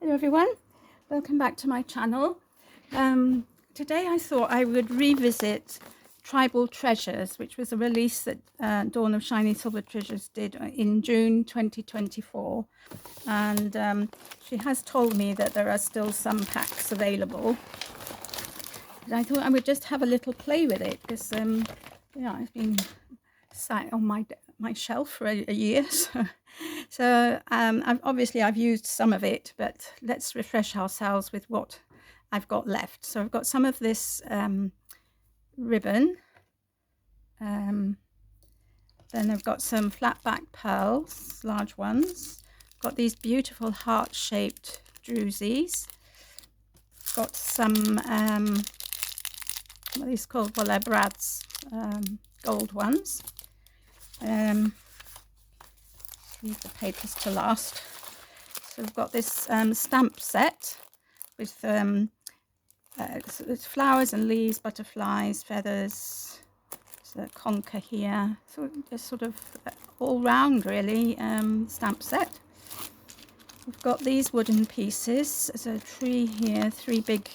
Hello everyone, welcome back to my channel. Today I thought I would revisit Tribal Treasures, which was a release that Dawn of Shiny Silver Treasures did in June 2024, and she has told me that there are still some packs available. And I thought I would just have a little play with it because it's been sat on my shelf for a year. So I've used some of it, but let's refresh ourselves with what I've got left. So I've got some of this ribbon. Then I've got some flat back pearls, large ones. Got these beautiful heart-shaped drusies. Got some what are these called? Well, they're Brad's gold ones. Leave the papers to last. So we've got this stamp set with flowers and leaves, butterflies, feathers. There's a conker here. So just sort of all round really stamp set. We've got these wooden pieces. There's a tree here, 3 big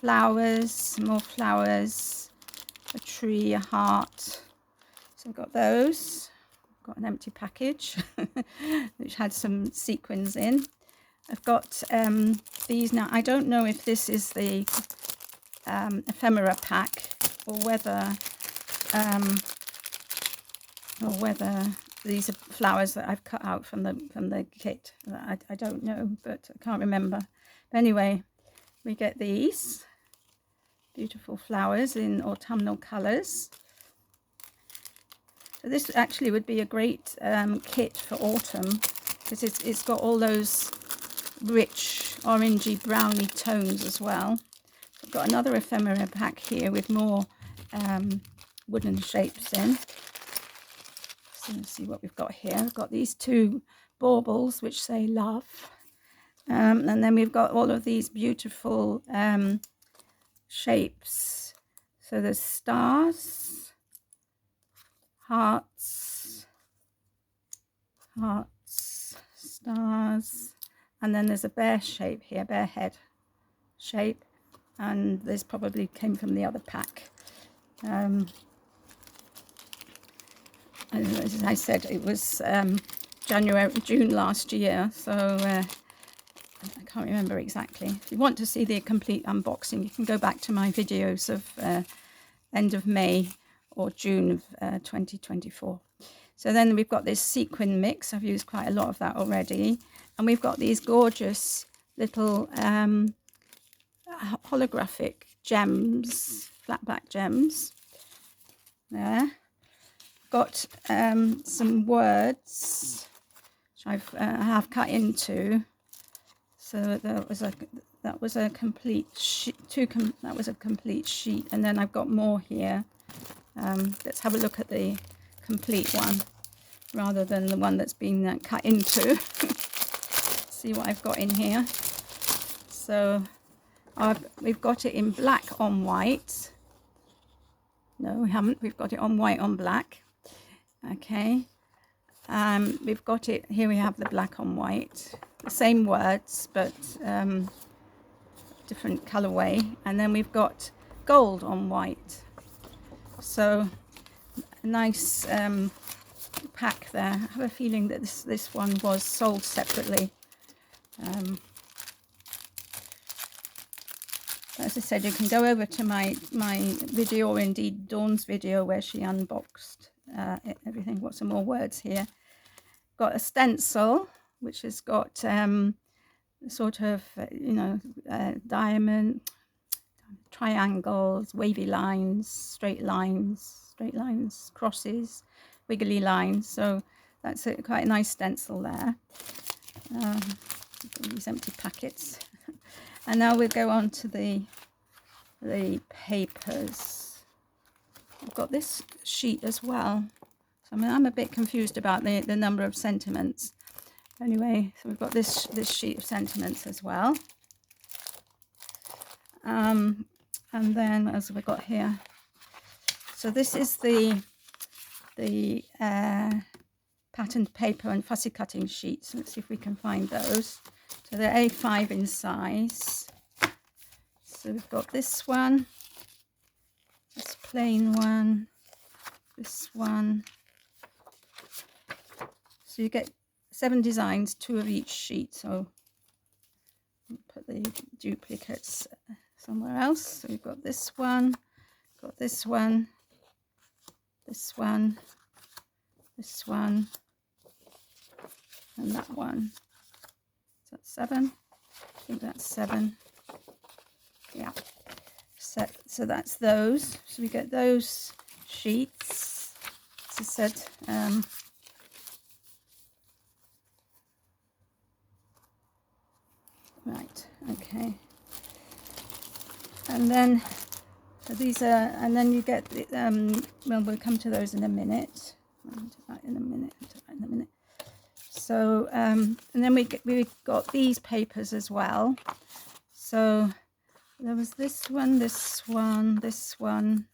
flowers, more flowers, a tree, a heart. So we've got those. Got an empty package which had some sequins in. I've got these now. I don't know if this is the ephemera pack or whether these are flowers that I've cut out from the kit. I don't know, but I can't remember. But anyway, we get these beautiful flowers in autumnal colours. So this actually would be a great kit for autumn because it's got all those rich orangey browny tones as well. So I've got another ephemera pack here with more wooden shapes in. So let's see what we've got here. I've got these 2 baubles which say love, and then we've got all of these beautiful shapes. So there's stars, hearts, stars, and then there's a bear shape here, bear head shape, and this probably came from the other pack. As I said, it was June last year, so I can't remember exactly. If you want to see the complete unboxing, you can go back to my videos of end of May or June of 2024. So then we've got this sequin mix. I've used quite a lot of that already. And we've got these gorgeous little holographic gems, flatback gems there. Got some words which I have cut into. So that was a complete sheet. That was a complete sheet, and then I've got more here. Let's have a look at the complete one rather than the one that's been cut into. See what I've got in here. So we've got it in black on white. No, we haven't. We've got it on white on black. Okay. We've got it here. We have the black on white, the same words but different colorway, and then we've got gold on white. So a nice pack there. I have a feeling that this one was sold separately. As I said, you can go over to my video, or indeed Dawn's video, where she unboxed everything. Got some more words here. Got a stencil which has got sort of diamond, triangles, wavy lines, straight lines, crosses, wiggly lines. So that's quite a nice stencil there. These empty packets. And now we'll go on to the papers. I've got this sheet as well. So I'm a bit confused about the number of sentiments. Anyway, so we've got this sheet of sentiments as well. And then what else have we got here? So this is the patterned paper and fussy cutting sheets. Let's see if we can find those So they're A5 in size. So we've got this one, this plain one, this one. So you get 7 designs, 2 of each sheet. So I'll put the duplicates somewhere else. So we've got this one, got this one, this one, this one, and that one. So that's 7. I think that's 7. Yeah. So that's those. So we get those sheets. As I said, right. Okay. And then so these are, and then you get the, well, we'll come to those in a minute. So and then we got these papers as well. So there was this one, this one, this one,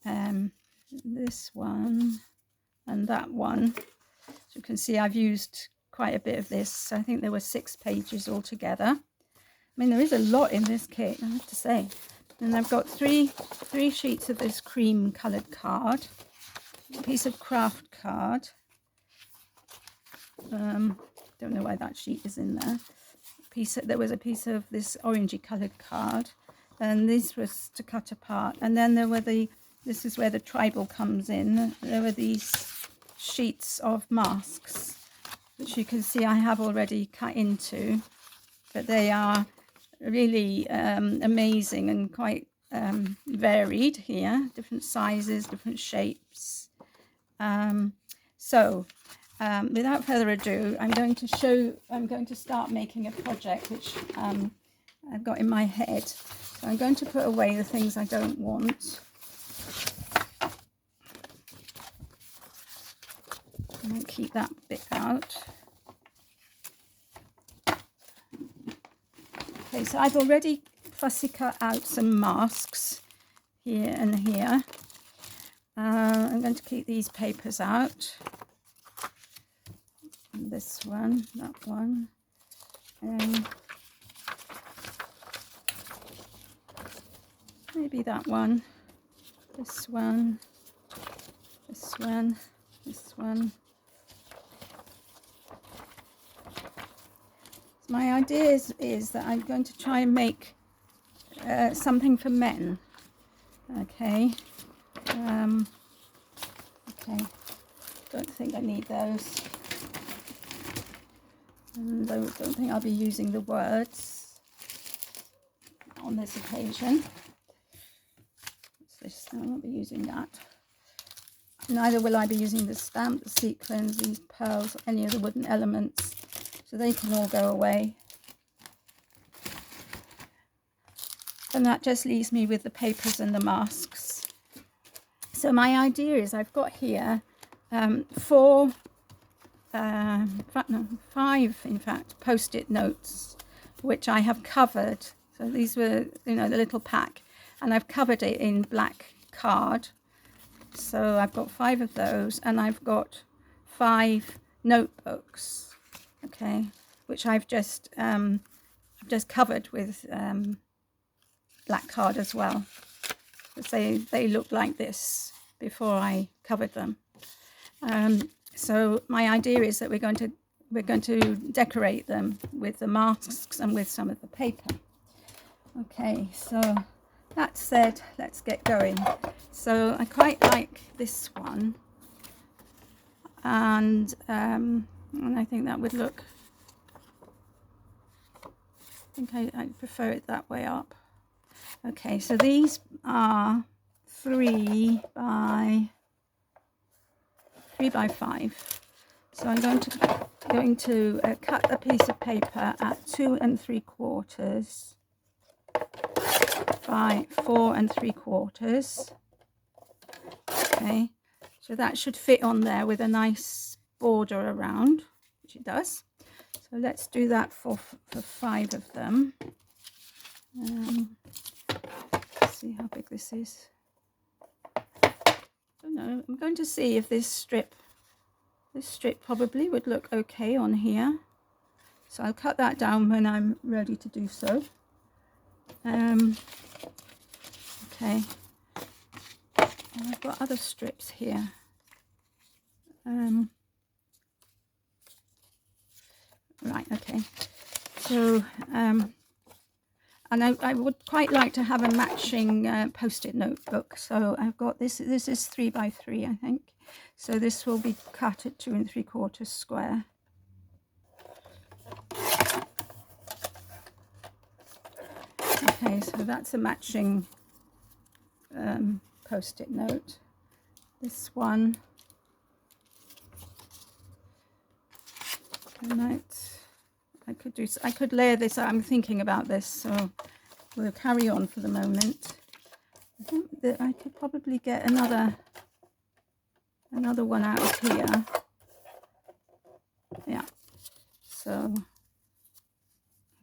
this one, and that one. So you can see I've used quite a bit of this. I think there were 6 pages altogether. I mean, there is a lot in this kit, I have to say. And I've got three sheets of this cream coloured card, a piece of craft card. Don't know why that sheet is in there. There was a piece of this orangey coloured card, and this was to cut apart. And then there were this is where the tribal comes in. There were these sheets of masks, which you can see I have already cut into, but they are really amazing and quite varied here, different sizes, different shapes. Without further ado, I'm going to start making a project which I've got in my head. So I'm going to put away the things I don't want. I won't keep that bit out. Okay, so I've already fussy cut out some masks here and here. I'm going to keep these papers out. And this one, that one, maybe that one, this one, this one, this one. So my idea is that I'm going to try and make something for men. Okay. Okay. Don't think I need those. And I don't think I'll be using the words on this occasion. I won't be using that. Neither will I be using the stamp, the sequins, these pearls, any of the wooden elements. So they can all go away. And that just leaves me with the papers and the masks. So my idea is I've got here 5 in fact post-it notes which I have covered. So these were, the little pack, and I've covered it in black card. So I've got 5 of those, and I've got 5 notebooks, okay, which I've just covered with black card as well. So they look like this before I covered them. So my idea is that we're going to decorate them with the masks and with some of the paper. Okay, so that said, let's get going. So I quite like this one, and I think that would look. I think I prefer it that way up. Okay, so these are 3 by 5. So I'm going to cut a piece of paper at 2 3/4 by 4 3/4. Okay, so that should fit on there with a nice border around, which it does. So let's do that for 5 of them. Let's see how big this is. I don't know. I'm going to see if this strip probably would look okay on here. So I'll cut that down when I'm ready to do so. Okay, and I've got other strips here. Right, okay. So, and I would quite like to have a matching post-it notebook. So I've got this. This is 3 by 3, I think. So this will be cut at 2 3/4 square. Okay, so that's a matching post-it note. This one, I could layer this out. I'm thinking about this, so we'll carry on for the moment. I think that I could probably get another one out of here. Yeah. So,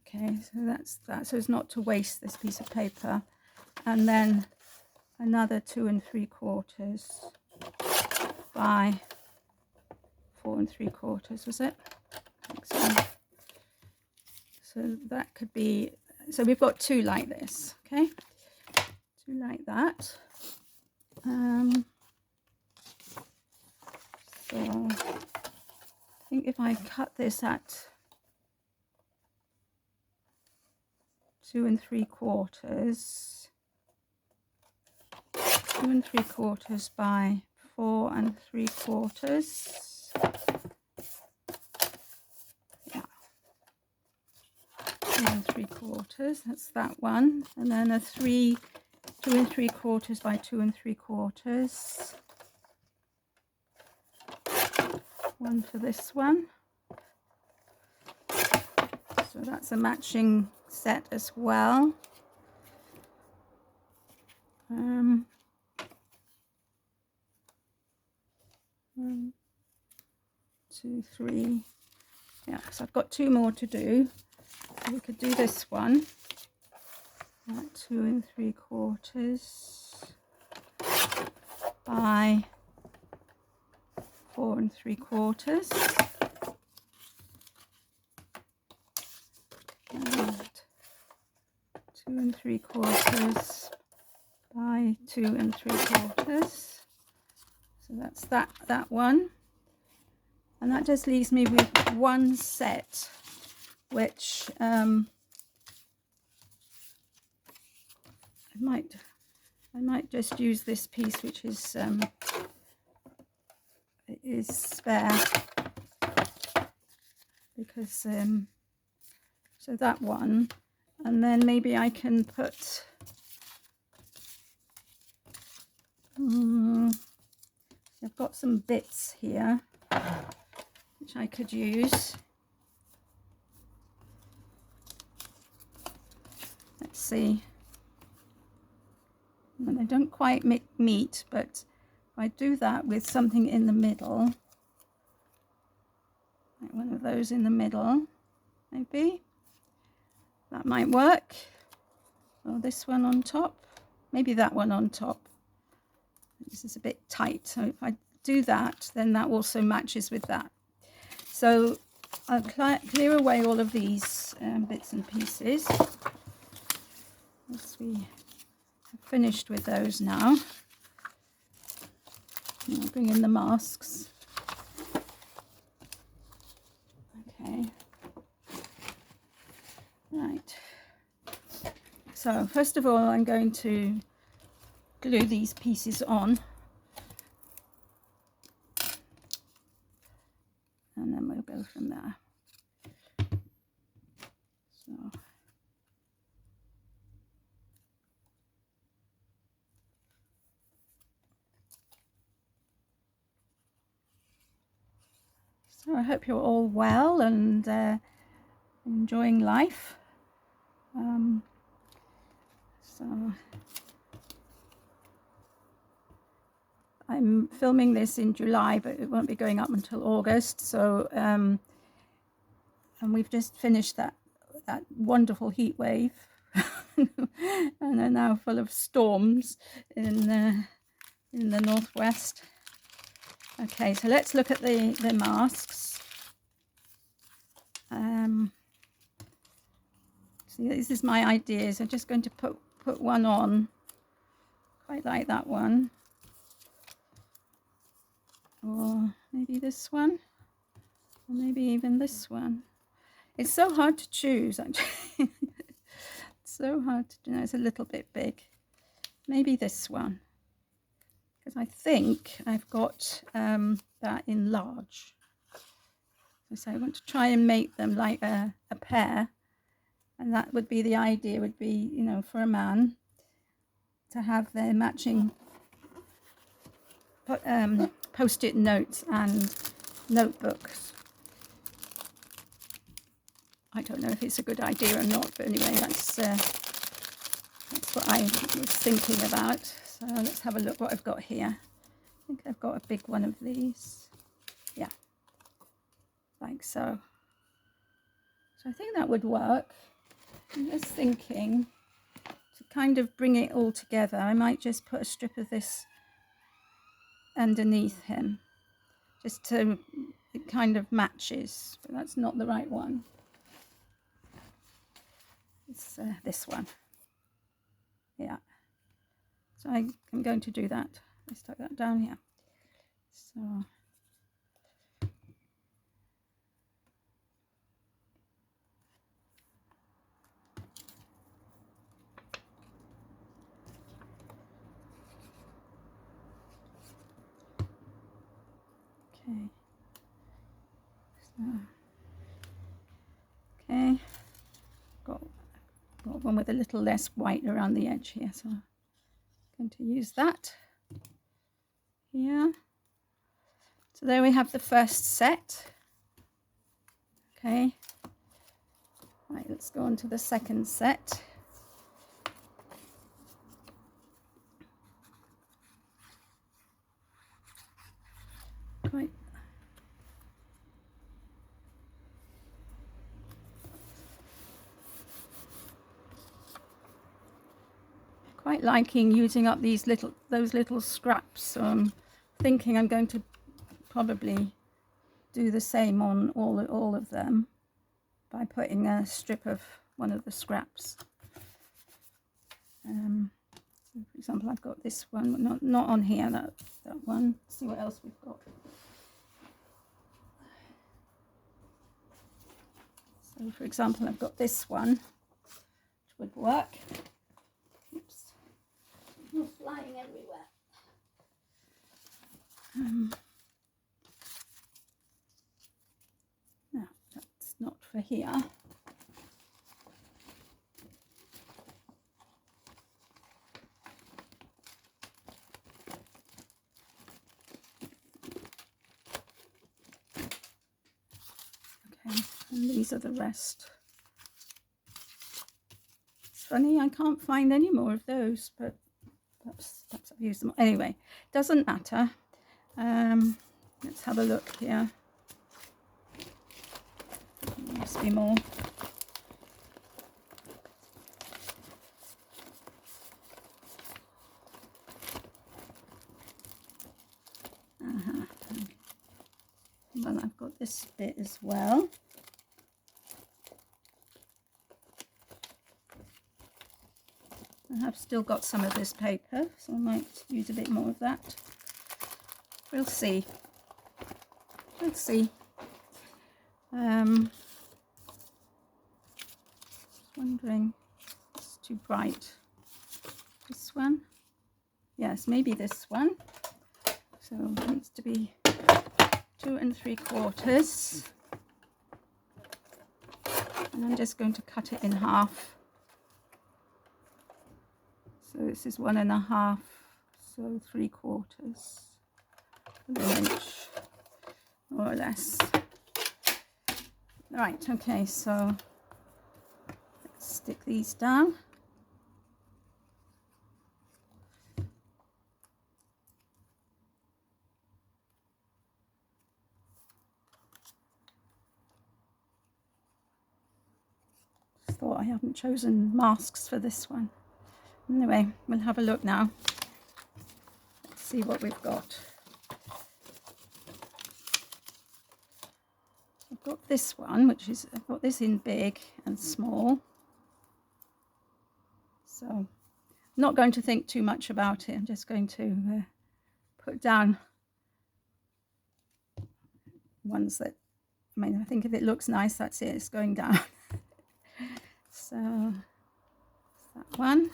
okay, so that's that. So as not to waste this piece of paper, and then another 2 3/4 by 4 3/4. Was it? I think so. So that could be. So we've got 2 like this. Okay, 2 like that. So I think if I cut this at 2 3/4, 2 3/4 by 4 3/4. Yeah, 2 3/4. That's that one, and then a 2 3/4 by 2 3/4. One for this one. So that's a matching set as well. 1, 2, 3. Yeah, so I've got 2 more to do. So we could do this one at 2 3/4 by 4 3/4. And 2 3/4 by 2 3/4. So that's that one, and that just leaves me with one set, which I might just use this piece, which is spare, because so that one, and then maybe I can put I've got some bits here which I could use. Let's see. And they don't quite meet, but if I do that with something in the middle, like one of those in the middle, maybe that might work. Or this one on top, maybe that one on top. This is a bit tight, so if I do that, then that also matches with that. So I'll clear away all of these bits and pieces. Once we have finished with those now, I'll bring in the masks. Okay. Right. So first of all, I'm going to glue these pieces on, and then we'll go from there. So I hope you're all well and enjoying life. So I'm filming this in July, but it won't be going up until August. So and we've just finished that wonderful heat wave, and are now full of storms in the northwest. Okay, so let's look at the masks. See, this is my ideas. I'm just going to put one on. Quite like that one. Or maybe this one. Or maybe even this one. It's so hard to choose, actually. It's so hard to do. No, it's a little bit big. Maybe this one. Because I think I've got that in large. So I want to try and make them like a pair. And that would be the idea, would be, you know, for a man to have their matching post-it notes and notebooks. I don't know if it's a good idea or not, but anyway, that's what I was thinking about. So let's have a look what I've got here. I think I've got a big one of these. Yeah, like so. So I think that would work. I'm just thinking to kind of bring it all together, I might just put a strip of this underneath him, just to, it kind of matches, but that's not the right one. It's this one. Yeah. So I'm going to do that. I stuck that down here. So okay. So okay. Got one with a little less white around the edge here, so I'm going to use that here. So there we have the first set. Okay. Right, let's go on to the second set. Quite liking using up those little scraps. Thinking I'm going to probably do the same on all of them by putting a strip of one of the scraps. So for example, I've got this one, not on here, that one. Let's see what else we've got. So for example, I've got this one, which would work. Oops, not flying everywhere. No, that's not for here. Okay, and these are the rest. It's funny, I can't find any more of those, but perhaps I've used them. Anyway, doesn't matter. Let's have a look here. There must be more. Well, I've got this bit as well. I have still got some of this paper, so I might use a bit more of that. We'll see. Let's see. Just wondering, it's too bright. This one? Yes, maybe this one. So it needs to be 2 3/4. And I'm just going to cut it in half. So this is 1 1/2, so 3/4 of an inch, more or less. Right, okay, so let's stick these down. Just thought I haven't chosen masks for this one. Anyway, we'll have a look now. Let's see what we've got. I've got this one, which is, I've got this in big and small. So I'm not going to think too much about it. I'm just going to put down ones that, I mean, I think if it looks nice, that's it, it's going down. So that one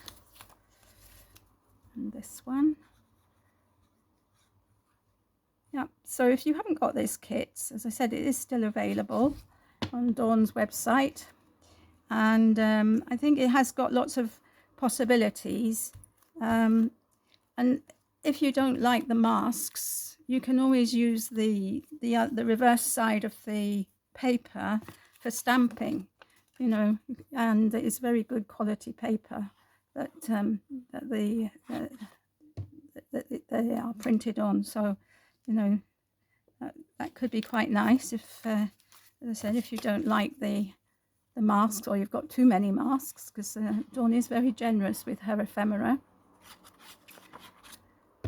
and this one. Yeah, so if you haven't got this kit, as I said, it is still available on Dawn's website, and I think it has got lots of possibilities, and if you don't like the masks, you can always use the reverse side of the paper for stamping, you know, and it's very good quality paper that they are printed on. So, you know, that could be quite nice if, as I said, if you don't like the masks, or you've got too many masks, because Dawn is very generous with her ephemera.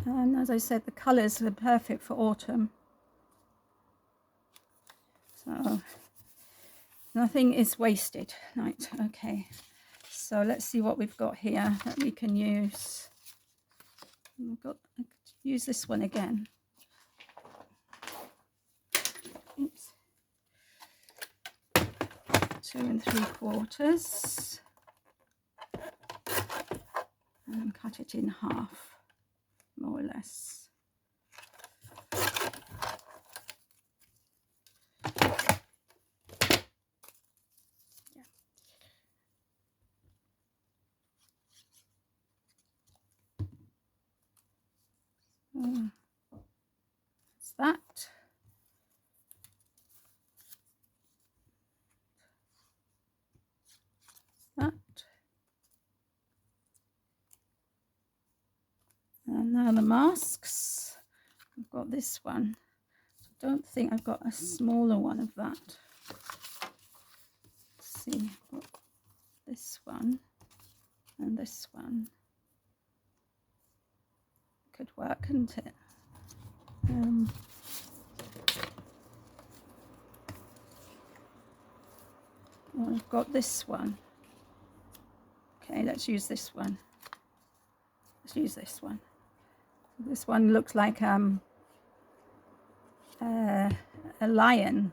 And as I said, the colours are perfect for autumn. So nothing is wasted. Right, okay. So let's see what we've got here that we can use. I could use this one again. Oops. 2 3/4, and cut it in half, more or less. Yeah. That's that. That. And now the masks. I've got this one. I don't think I've got a smaller one of that. Let's see, I've got this one and this one. Could work, couldn't it? Well, I've got this one. Okay, let's use this one. Let's use this one. This one looks like a lion.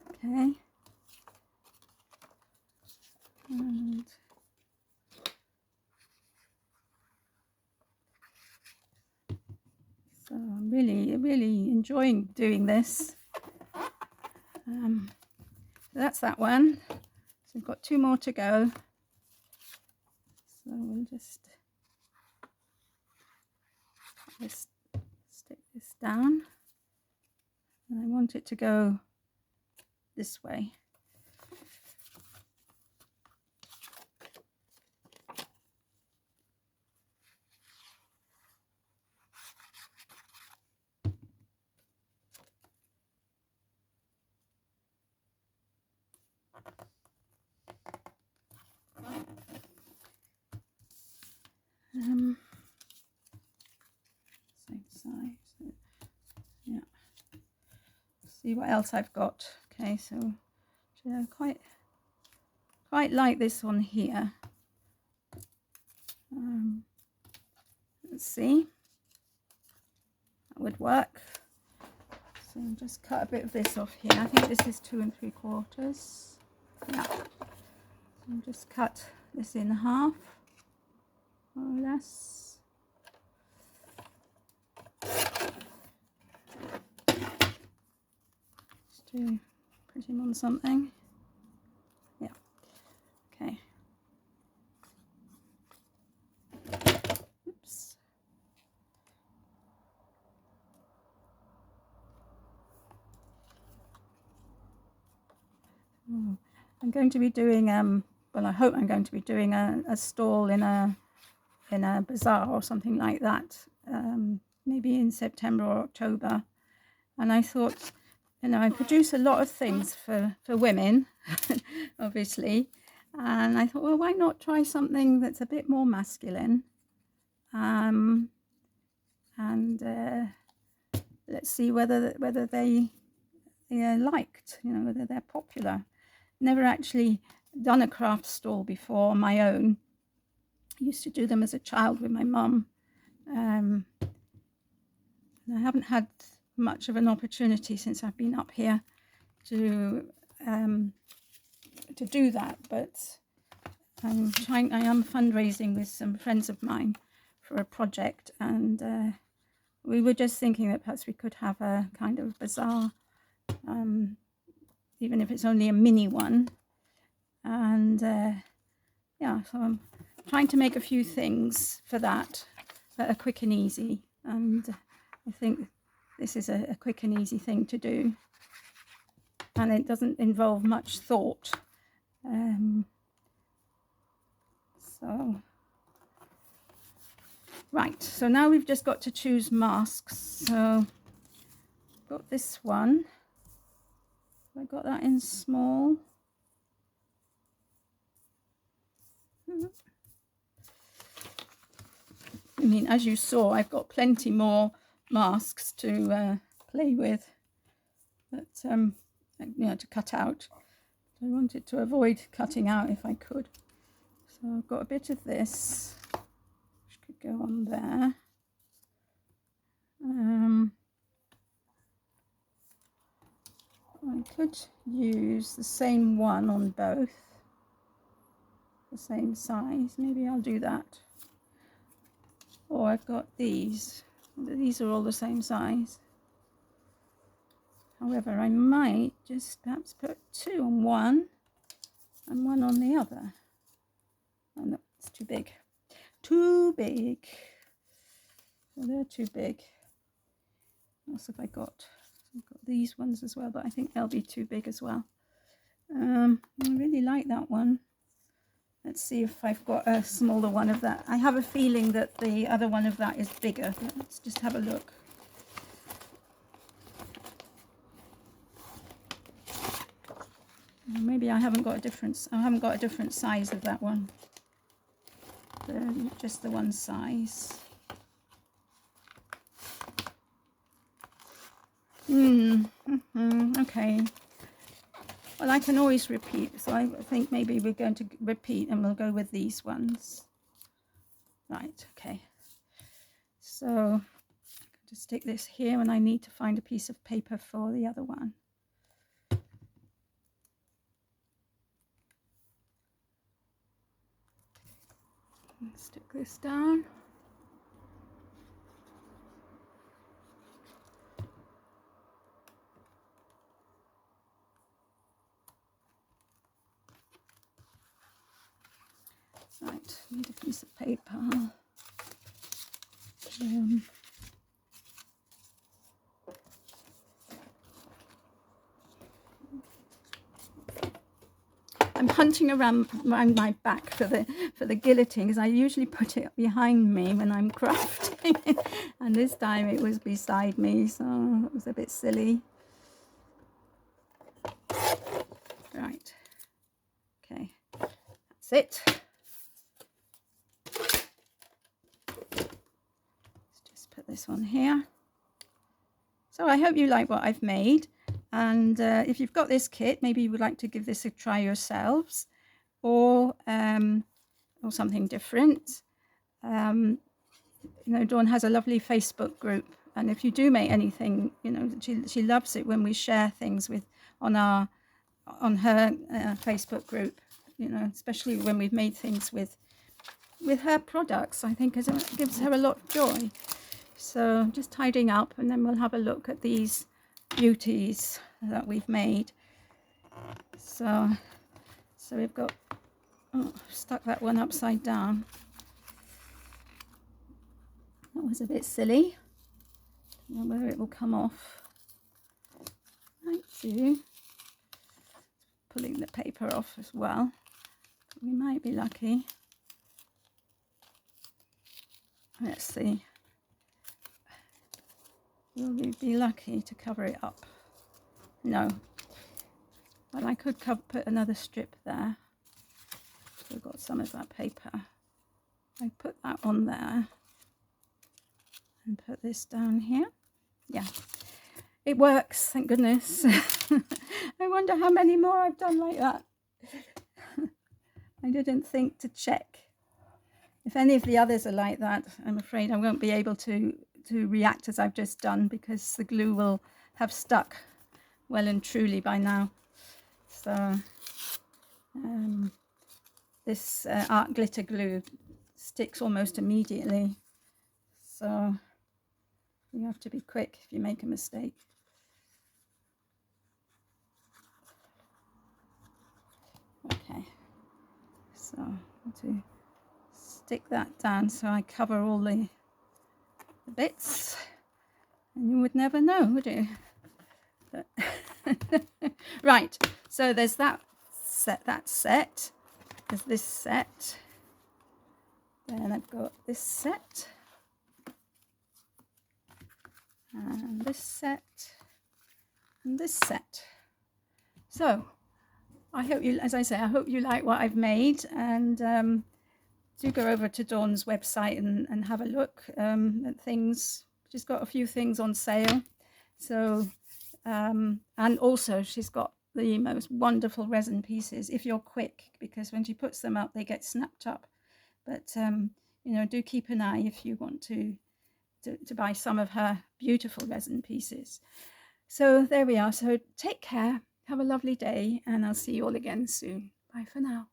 Okay. And so I'm really enjoying doing this. That's that one. So we've got 2 more to go. So we'll just stick this down. And I want it to go this way. Same size. Yeah. See what else I've got. Okay, so yeah, quite like this one here. Let's see. That would work. So I'll just cut a bit of this off here. I think this is 2 3/4. Yeah. So I'll just cut this in half, more or less. Just to put him on something. Yeah. Okay. Oops. I'm going to be doing well, I hope I'm going to be doing a stall in a bazaar or something like that, maybe in September or October. And I thought, you know, I produce a lot of things for women, obviously, and I thought, well, why not try something that's a bit more masculine? And let's see whether they are liked, you know, whether they're popular. Never actually done a craft stall before on my own. I used to do them as a child with my mum. I haven't had much of an opportunity since I've been up here to do that, but I am fundraising with some friends of mine for a project, and we were just thinking that perhaps we could have a kind of bazaar, even if it's only a mini one. And yeah, so I'm trying to make a few things for that are quick and easy, and I think this is a quick and easy thing to do, and it doesn't involve much thought. So right, so now we've just got to choose masks. So I've got this one. I got that in small. I mean, as you saw, I've got plenty more masks to play with, but you know, to cut out. I wanted to avoid cutting out if I could. So I've got a bit of this, which could go on there. I could use the same one on both, the same size. Maybe I'll do that. Or I've got these. These are all the same size. However, I might just perhaps put two on one and one on the other. Oh no, it's too big. Too big. Well, they're too big. What else have I got? I've got these ones as well, but I think they'll be too big as well. I really like that one. Let's see if I've got a smaller one of that. I have a feeling that the other one of that is bigger. Let's just have a look. Maybe I haven't got a difference. I haven't got a different size of that one. Just the one size. Okay. Well, I can always repeat, so I think maybe we're going to repeat and we'll go with these ones. Right, okay. So just stick this here, and I need to find a piece of paper for the other one. Stick this down. Right, need a piece of paper. I'm hunting around my back for the guillotine, because I usually put it behind me when I'm crafting, and this time it was beside me, so it was a bit silly. Right, okay, that's it. Let's just put this on here. So I hope you like what I've made. And if you've got this kit, maybe you would like to give this a try yourselves, or something different. You know, Dawn has a lovely Facebook group, and if you do make anything, you know, she loves it when we share things on her Facebook group. You know, especially when we've made things with her products. I think it gives her a lot of joy. So I'm just tidying up, and then we'll have a look at these beauties that we've made. So we've got, oh, stuck that one upside down. That was a bit silly. I don't know whether it will come off. Thank you. Pulling the paper off as well. We might be lucky. Let's see. Will we be lucky to cover it up? No. Well, I could put another strip there. So I've got some of that paper. I put that on there and put this down here. Yeah. It works, thank goodness. I wonder how many more I've done like that. I didn't think to check. If any of the others are like that, I'm afraid I won't be able to react as I've just done, because the glue will have stuck well and truly by now. So this art glitter glue sticks almost immediately, so you have to be quick if you make a mistake. Okay, so to stick that down so I cover all the bits, and you would never know, would you? But right, so there's that set, there's this set, then I've got this set, and this set, and this set. So I hope you, as I say, I hope you like what I've made, and do go over to Dawn's website and have a look at things. She's got a few things on sale, so and also she's got the most wonderful resin pieces if you're quick, because when she puts them up they get snapped up. But you know, do keep an eye if you want to buy some of her beautiful resin pieces. So there we are. So take care, have a lovely day, and I'll see you all again soon. Bye for now.